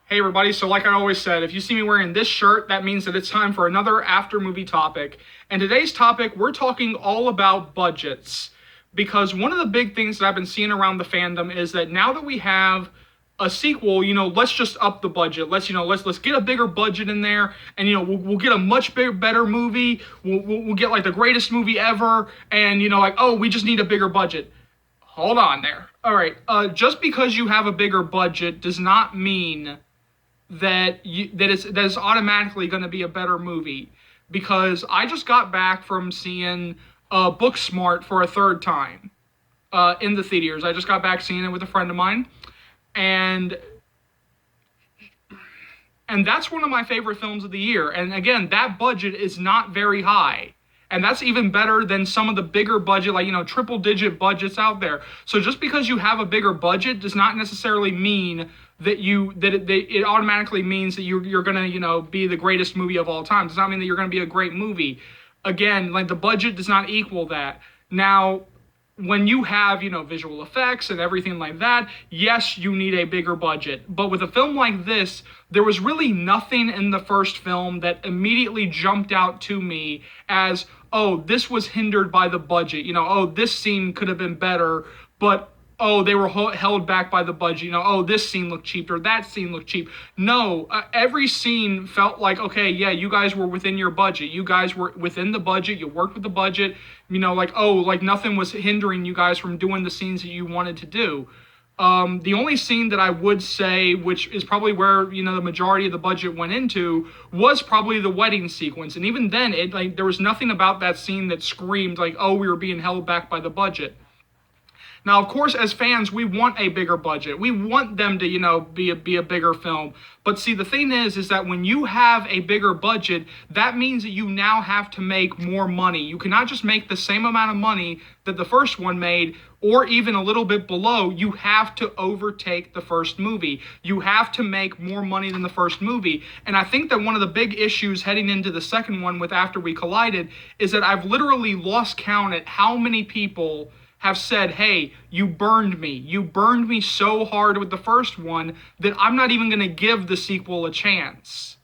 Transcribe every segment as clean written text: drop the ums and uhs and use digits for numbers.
Hey everybody, so like I always said, if you see me wearing this shirt, that means that it's time for another after movie topic. And today's topic, we're talking all about budgets. Because one of the big things that I've been seeing around the fandom is that now that we have a sequel, let's just up the budget. Let's get a bigger budget in there, and we'll get a much bigger, better movie. We'll get like the greatest movie ever, and oh, we just need a bigger budget. Hold on there. All right, just because you have a bigger budget does not mean that it's automatically going to be a better movie, because I just got back from seeing Booksmart for a third time in the theaters. I just got back seeing it with a friend of mine, and that's one of my favorite films of the year. And again, that budget is not very high. And that's even better than some of the bigger budget, like, triple digit budgets out there. So just because you have a bigger budget does not necessarily mean that it automatically means that you're going to, be the greatest movie of all time. It does not mean that you're going to be a great movie. Again, like, the budget does not equal that. Now, when you have, visual effects and everything like that, yes, you need a bigger budget. But with a film like this, there was really nothing in the first film that immediately jumped out to me as, oh, this was hindered by the budget. Oh, this scene could have been better, but oh, they were held back by the budget. Oh, this scene looked cheap or that scene looked cheap. No, every scene felt like, okay, yeah, you guys were within your budget. You guys were within the budget. You worked with the budget. Like nothing was hindering you guys from doing the scenes that you wanted to do. The only scene that I would say, which is probably where the majority of the budget went into, was probably the wedding sequence. And even then, there was nothing about that scene that screamed like, oh, we were being held back by the budget. Now, of course, as fans, we want a bigger budget. We want them to, be a bigger film. But see, the thing is that when you have a bigger budget, that means that you now have to make more money. You cannot just make the same amount of money that the first one made, or even a little bit below. You have to overtake the first movie. You have to make more money than the first movie. And I think that one of the big issues heading into the second one with After We Collided is that I've literally lost count at how many people have said, hey, you burned me. You burned me so hard with the first one that I'm not even going to give the sequel a chance.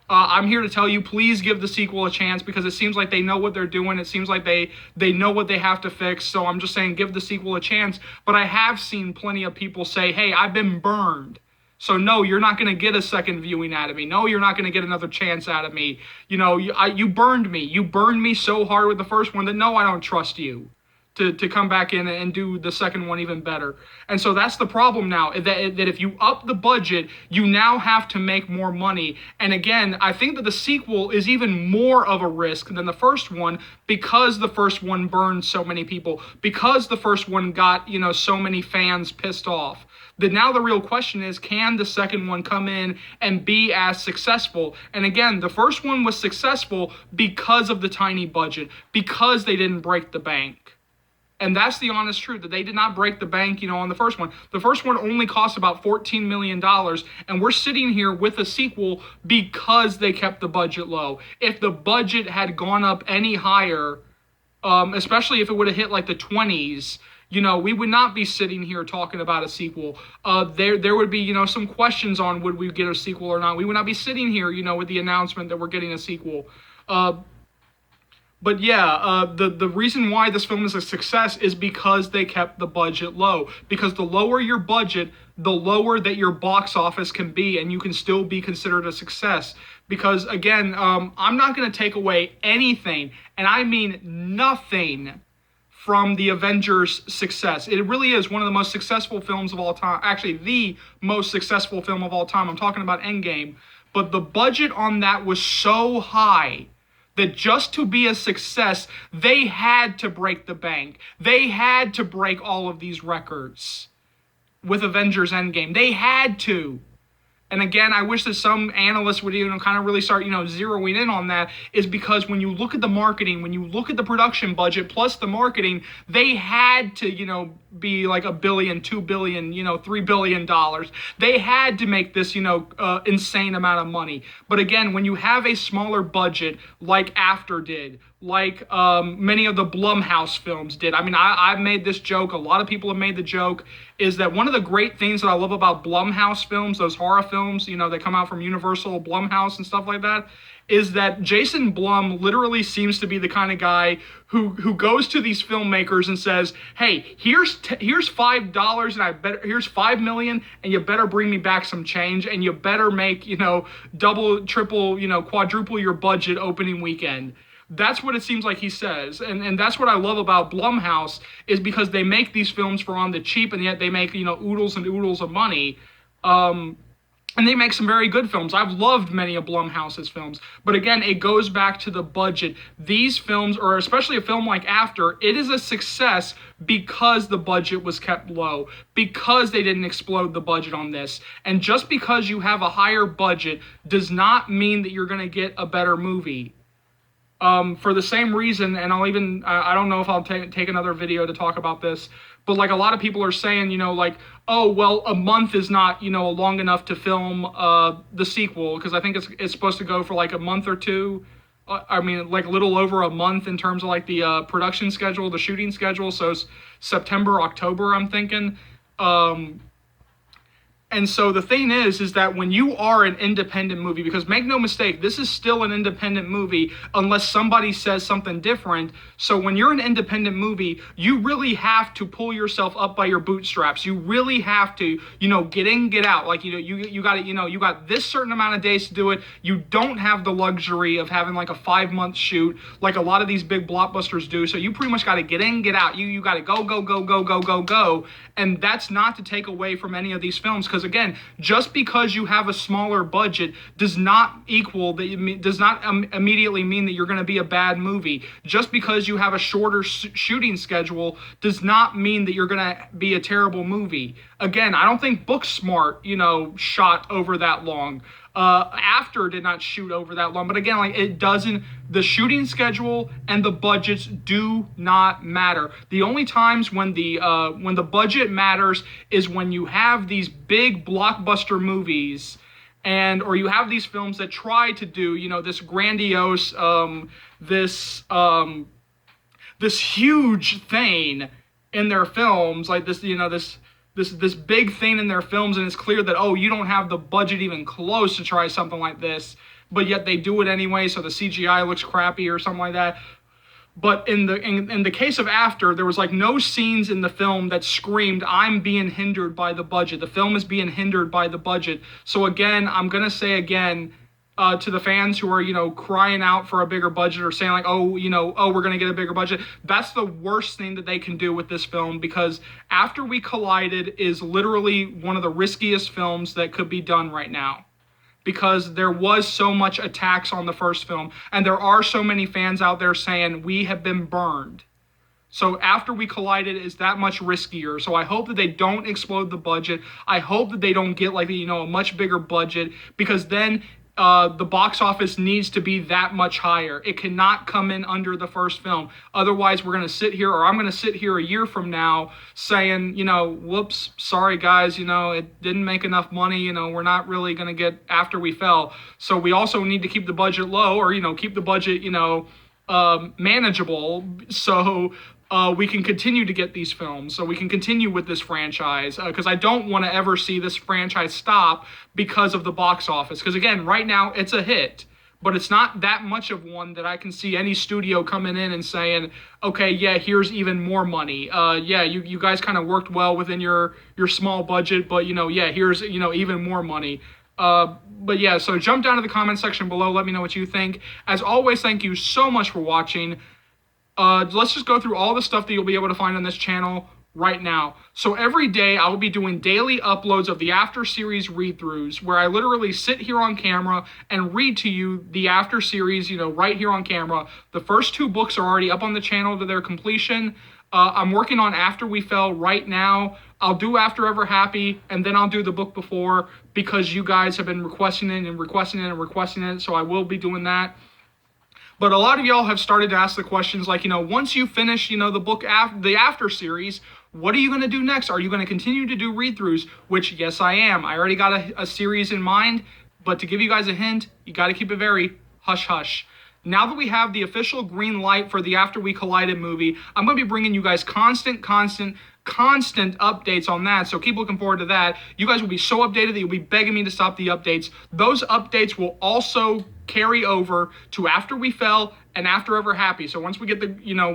I'm here to tell you, please give the sequel a chance, because it seems like they know what they're doing. It seems like they know what they have to fix. So I'm just saying, give the sequel a chance. But I have seen plenty of people say, hey, I've been burned. So no, you're not going to get a second viewing out of me. No, you're not going to get another chance out of me. You burned me. You burned me so hard with the first one that no, I don't trust you to come back in and do the second one even better. And so that's the problem now, that if you up the budget, you now have to make more money. And again, I think that the sequel is even more of a risk than the first one, because the first one burned so many people, because the first one got, so many fans pissed off. That now the real question is, can the second one come in and be as successful? And again, the first one was successful because of the tiny budget, because they didn't break the bank. And that's the honest truth, that they did not break the bank, on the first one. The first one only cost about $14 million, and we're sitting here with a sequel because they kept the budget low. If the budget had gone up any higher, especially if it would have hit like the 20s, we would not be sitting here talking about a sequel. There would be, some questions on would we get a sequel or not. We would not be sitting here, with the announcement that we're getting a sequel. But yeah, the reason why this film is a success is because they kept the budget low. Because the lower your budget, the lower that your box office can be, and you can still be considered a success. Because again, I'm not going to take away anything, and I mean nothing, from the Avengers' success. It really is one of the most successful films of all time. Actually, the most successful film of all time. I'm talking about Endgame. But the budget on that was so high that just to be a success, they had to break the bank. They had to break all of these records with Avengers Endgame. They had to. And again, I wish that some analysts would kind of really start, zeroing in on that, is because when you look at the marketing, when you look at the production budget plus the marketing, they had to, be like $1 billion, $2 billion, $3 billion. They had to make this, insane amount of money. But again, when you have a smaller budget like After did, like many of the Blumhouse films did. I mean, I've made this joke. A lot of people have made the joke. Is that one of the great things that I love about Blumhouse films, those horror films, you know, that come out from Universal, Blumhouse, and stuff like that, is that Jason Blum literally seems to be the kind of guy who goes to these filmmakers and says, "Hey, here's $5, and here's $5 million, and you better bring me back some change, and you better make, you know, double, triple, you know, quadruple your budget opening weekend." That's what it seems like he says, and that's what I love about Blumhouse, is because they make these films for on the cheap, and yet they make, you know, oodles and oodles of money. And they make some very good films. I've loved many of Blumhouse's films. But again, it goes back to the budget. These films, or especially a film like After, it is a success because the budget was kept low, because they didn't explode the budget on this. And just because you have a higher budget does not mean that you're going to get a better movie. For the same reason, and I'll even, I don't know if I'll take another video to talk about this, but like a lot of people are saying, you know, like, oh, well, a month is not, you know, long enough to film the sequel, because I think it's supposed to go for like a month or two. I mean, like a little over a month in terms of like the production schedule, the shooting schedule. So September, October, I'm thinking. And so the thing is that when you are an independent movie, because make no mistake, this is still an independent movie unless somebody says something different. So when you're an independent movie, you really have to pull yourself up by your bootstraps. You really have to, you know, get in, get out. Like, you know, you got to, you know, you got this certain amount of days to do it. You don't have the luxury of having like a 5-month shoot like a lot of these big blockbusters do. So you pretty much got to get in, get out. You got to go. And that's not to take away from any of these films, because again, just because you have a smaller budget does not immediately mean that you're going to be a bad movie. Just because you have a shorter shooting schedule does not mean that you're going to be a terrible movie. Again, I don't think Booksmart, you know, shot over that long. After did not shoot over that long, but again, like, it doesn't, the shooting schedule and the budgets do not matter. The only times when the budget matters is when you have these big blockbuster movies, or you have these films that try to do, you know, this grandiose, this huge thing in their films, like this, you know, this big thing in their films, and it's clear that, oh, you don't have the budget even close to try something like this, but yet they do it anyway, so the CGI looks crappy or something like that. But in the case of After, there was like no scenes in the film that screamed, I'm being hindered by the budget. The film is being hindered by the budget. So again, I'm gonna say again, to the fans who are, you know, crying out for a bigger budget, or saying like, oh, you know, oh, we're going to get a bigger budget. That's the worst thing that they can do with this film, because After We Collided is literally one of the riskiest films that could be done right now, because there was so much attacks on the first film, and there are so many fans out there saying we have been burned. So After We Collided is that much riskier. So I hope that they don't explode the budget. I hope that they don't get like, you know, a much bigger budget, because then the box office needs to be that much higher. It cannot come in under the first film. Otherwise, we're going to sit here, or I'm going to sit here a year from now saying, you know, whoops, sorry guys, you know, it didn't make enough money. You know, we're not really going to get After We Fell. So we also need to keep the budget low, or, you know, keep the budget, you know, manageable, so we can continue to get these films, so we can continue with this franchise, because I don't want to ever see this franchise stop because of the box office. Because again, right now it's a hit, but it's not that much of one that I can see any studio coming in and saying, okay, yeah, here's even more money. Yeah, you guys kind of worked well within your small budget, but, you know, yeah, here's, you know, even more money. But yeah, so jump down to the comment section below. Let me know what you think. As always, thank you so much for watching. Let's just go through all the stuff that you'll be able to find on this channel right now. So every day I will be doing daily uploads of the After series read-throughs, where I literally sit here on camera and read to you the After series, you know, right here on camera. The first 2 books are already up on the channel to their completion. I'm working on After We Fell right now. I'll do After Ever Happy, and then I'll do the book before, because you guys have been requesting it, so I will be doing that. But a lot of y'all have started to ask the questions like, you know, once you finish, you know, the book, the After series, what are you going to do next? Are you going to continue to do read-throughs? Which, yes, I am. I already got a series in mind, but to give you guys a hint, you got to keep it very hush-hush. now that we have the official green light for the After We Collided movie, I'm going to be bringing you guys constant updates on that. So keep looking forward to that. You guys will be so updated that you'll be begging me to stop the updates. Those updates will also carry over to After We Fell and After Ever Happy. So once we get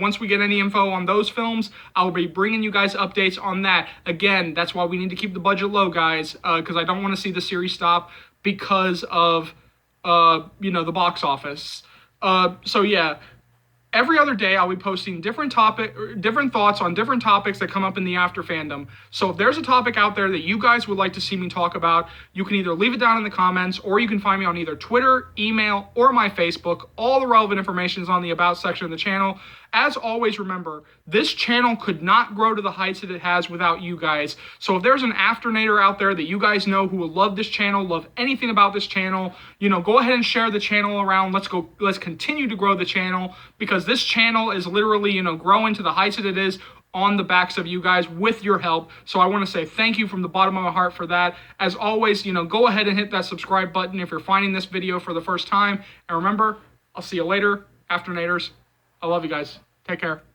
once we get any info on those films, I'll be bringing you guys updates on that. Again, that's why we need to keep the budget low, guys, because I don't want to see the series stop because of the box office. So yeah, every other day I'll be posting different thoughts on different topics that come up in the After fandom. So if there's a topic out there that you guys would like to see me talk about, you can either leave it down in the comments, or you can find me on either Twitter, email, or my Facebook. All the relevant information is on the About section of the channel. As always, remember, this channel could not grow to the heights that it has without you guys. So if there's an Afternator out there that you guys know who will love this channel, love anything about this channel, go ahead and share the channel around. Let's continue to grow the channel, because this channel is literally, growing to the heights that it is on the backs of you guys with your help. So I want to say thank you from the bottom of my heart for that. As always, go ahead and hit that subscribe button if you're finding this video for the first time. And remember, I'll see you later, Afternators. I love you guys. Take care.